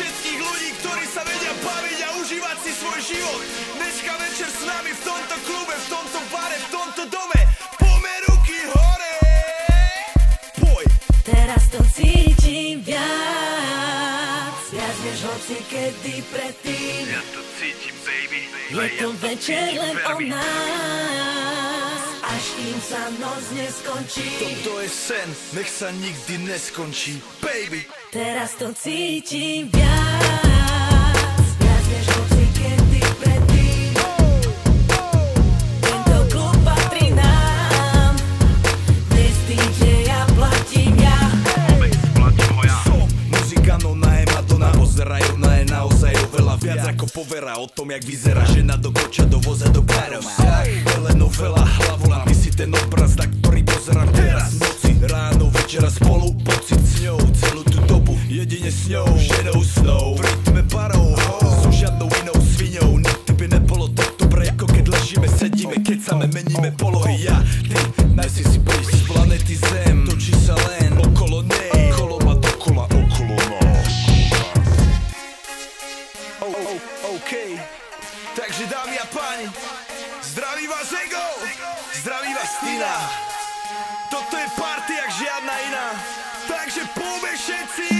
všetkých ľudí, ktorí sa vedia baviť a užívať si svoj život. Dneska večer s nami v tomto klube, v tomto bare, v tomto dome. Poďme ruky hore. Poj. Teraz to cítim viac, viac než hoci kedy predtým. Ja to cítim, baby. Je to večer len o nás, až kým sa noc neskončí. Toto je sen, nech sa nikdy neskončí, baby. Teraz to cítim viac, viac než hoci kedy predtým. Tento klub patrí nám, bez DJ-a platím ja. Platím ho ja. Som muzikánov na Madonna, pozerajú na je naozaj oveľa viac ako povera o tom, jak vyzerá žena do koča, do voza, do párov. Telenovela, hlavola, ty si ten obraz, na ktorý pozerám teraz. Noci, ráno, večera spolu, pocit s ňou, celú tú dobu, jedine s ňou, ženou snou, v rytme parov, so žiadnou inou sviňou. Nikdy by nebolo tak dobre, ako keď ležíme, sedíme, keď same meníme polohy. Ja, ty, najsi si prísť z planety Zem, točí sa len okolo nej, okolo ma dokola, okolo nás. OK, takže dámy a páni, zdraví vás Ego, zdraví vás Tina. Toto je party jak žiadna iná, takže poďme všetci.